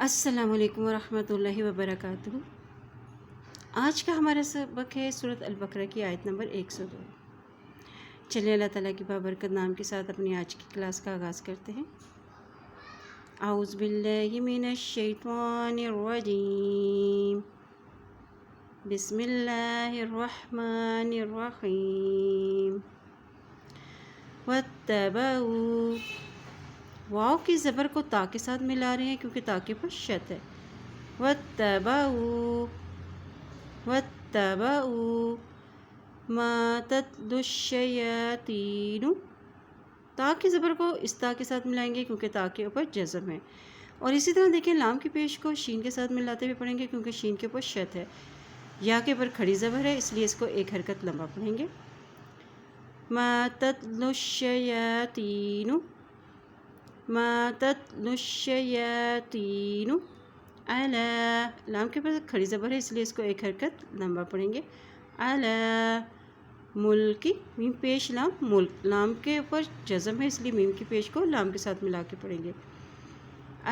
السلام علیکم ورحمۃ اللہ وبرکاتہ۔ آج کا ہمارا سبق ہے سورۃ البقرہ کی آیت نمبر 102۔ چلیے اللہ تعالیٰ کی بابرکت نام کے ساتھ اپنی آج کی کلاس کا آغاز کرتے ہیں۔ اعوذ باللہ من الشیطان الرجیم، بسم اللہ الرحمن الرحیم۔ واتبعوا، واو کی زبر کو تا کے ساتھ ملا رہے ہیں کیونکہ تا کے پر شد ہے۔ واتبعوا واتبعوا ما تتلو الشیاطین، تا کی زبر کو اس تا کے ساتھ ملائیں گے کیونکہ تا کے اوپر جزم ہے، اور اسی طرح دیکھیں لام کی پیش کو شین کے ساتھ ملاتے ہوئے پڑھیں گے کیونکہ شین کے اوپر شد ہے۔ یا کے اوپر کھڑی زبر ہے اس لیے اس کو ایک حرکت لمبا پڑھیں گے۔ ما تتلو الشیاطین، ما تتلو الشیاطین علی، لام کے اوپر کھڑی زبر ہے اس لیے اس کو ایک حرکت لمبا پڑھیں گے۔ علی ملکی، میم پیش لام ملک، لام کے اوپر جزم ہے اس لیے میم کی پیش کو لام کے ساتھ ملا کے پڑھیں گے۔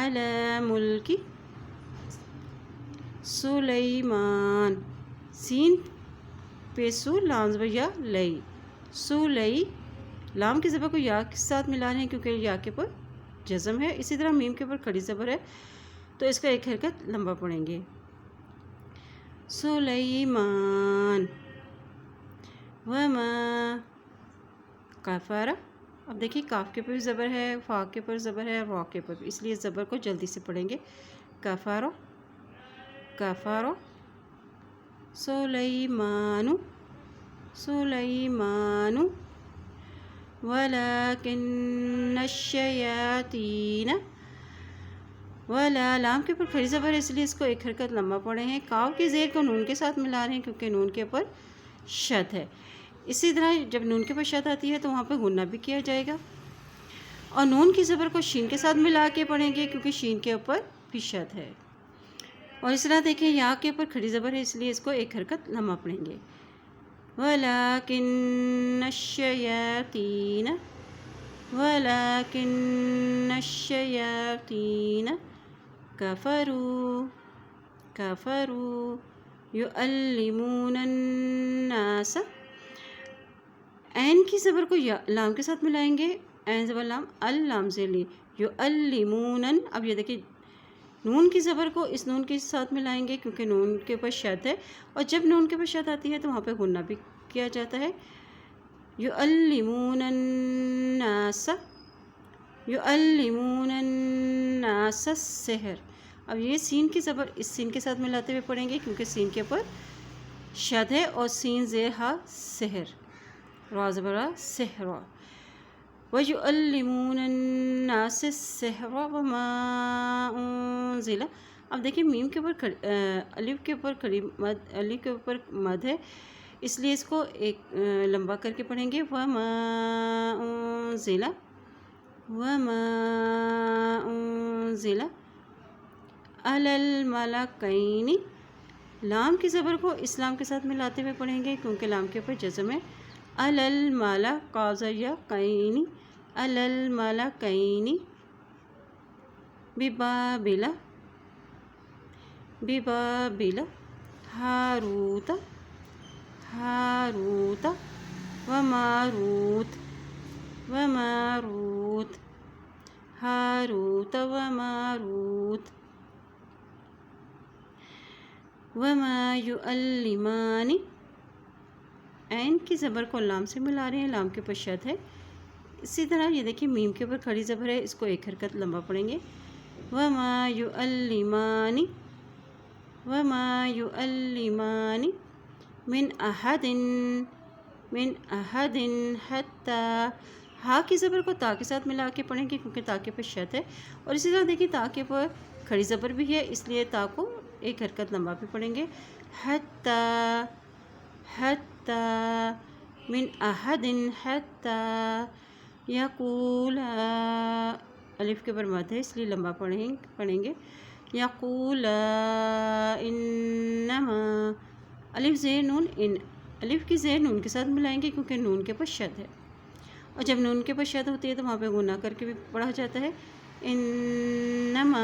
علی ملکی سلیمان، سین پہ سو لام زبر یا لئی، سلئی، لام کی زبر کو یا کے ساتھ ملا رہے ہیں کیونکہ یا کے اوپر جزم ہے، اسی طرح میم کے اوپر کھڑی زبر ہے تو اس کا ایک حرکت لمبا پڑھیں گے۔ سلیمان وما کفر، اب دیکھیے کاف کے اوپر بھی زبر ہے، فا کے اوپر زبر ہے، را کے اوپر بھی، اس لیے زبر کو جلدی سے پڑھیں گے۔ کفر کفر سلیمان سلیمان ولکن الشیاطین، ولا لام کے اوپر کھڑی زبر ہے اس لیے اس کو ایک حرکت لمبا پڑھے ہیں۔ کاف کی زیر کو نون کے ساتھ ملا رہے ہیں کیونکہ نون کے اوپر شد ہے، اسی طرح جب نون کے اوپر شد آتی ہے تو وہاں پہ غنہ بھی کیا جائے گا، اور نون کی زبر کو شین کے ساتھ ملا کے پڑھیں گے کیونکہ شین کے اوپر بھی شد ہے، اور اس طرح دیکھیں یا کے اوپر کھڑی زبر ہے اس لیے اس کو ایک حرکت لمبا پڑھیں گے۔ وَلَكِنَّ الشَّيَاطِينَ وَلَكِنَّ الشَّيَاطِينَ كَفَرُوا كَفَرُوا يُعَلِّمُونَ النَّاسَ، عین کی زبر کو یا لام کے ساتھ ملائیں گے، عین زبر لام اللام سے لی، یعلمون، اب یہ دیکھیں نون کی زبر کو اس نون کے ساتھ ملائیں گے کیونکہ نون کے اوپر شد ہے، اور جب نون کے اوپر شد آتی ہے تو وہاں پہ غنہ بھی کیا جاتا ہے۔ یعلمون الناس یعلمون الناس السحر، اب یہ سین کی زبر اس سین کے ساتھ ملاتے ہوئے پڑھیں گے کیونکہ سین کے اوپر شد ہے، اور سین زیر ہا سحر، را زبر را سحر، وَيُعَلِّمُونَ النَّاسَ السِّحْرَ وَمَا أُنزِلَ، اب دیکھیں میم کے اوپر الف کے اوپر کھڑی مد، الف کے اوپر مد ہے اس لیے اس کو ایک لمبا کر کے پڑھیں گے۔ وَمَا أُنزِلَ وَمَا أُنزِلَ عَلَى الْمَلَكَيْنِ، لام کی زبر کو اس لام کے ساتھ ملاتے ہوئے پڑھیں گے کیونکہ لام کے اوپر جزم ہے۔ عَلَى الْمَلَكَيْنِ عَلَى الْمَلَكَيْنِ بِبَابِلَ بِبَابِلَ ہاروت ہاروت وماروت وماروت ہاروت وماروت وما يعلمان، عین کی زبر کو لام سے ملا رہے ہیں، لام کے اوپر شد ہے، اسی طرح یہ دیکھیں میم کے اوپر کھڑی زبر ہے اس کو ایک حرکت لمبا پڑھیں گے۔ وما يعلمان وما يعلمان من احد من احد حتى، ہا کی زبر کو تا کے ساتھ ملا کے پڑھیں گے کیونکہ تا کے اوپر شد ہے، اور اسی طرح دیکھیں تا کے اوپر کھڑی زبر بھی ہے اس لیے تا کو ایک حرکت لمبا بھی پڑھیں گے۔ حتى حتى من احد حتى یقول، الف کے اوپر مد ہے اس لیے لمبا پڑھیں گے۔ یقول انما، الف زیر نون ان، الف کی زیر نون کے ساتھ ملائیں گے کیونکہ نون کے اوپر شد ہے، اور جب نون کے اوپر شد ہوتی ہے تو وہاں پہ غنہ کر کے بھی پڑھا جاتا ہے۔ انما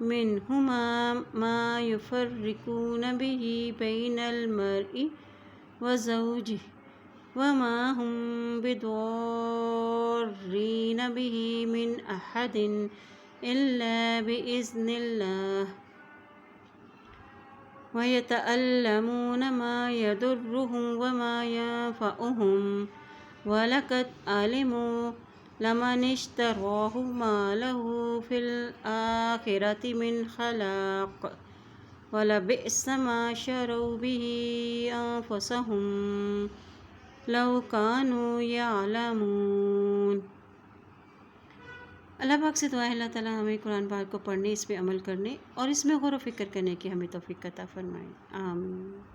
منهما ما يفرقون به بين المرء وزوجه وما هم بضارين به من أحد إلا بإذن الله ويتعلمون ما يضرهم وما ينفعهم ولقد علموا لمن اشتراه ما له في الآخرة من خلاق ولبئس ما شروا به أنفسهم لو كانوا يعلمون۔ اللہ پاک سے دعا ہے اللہ تعالیٰ ہمیں قرآن پاک کو پڑھنے، اس پہ عمل کرنے اور اس میں غور و فکر کرنے کی ہمیں توفیق عطا فرمائے، آمین۔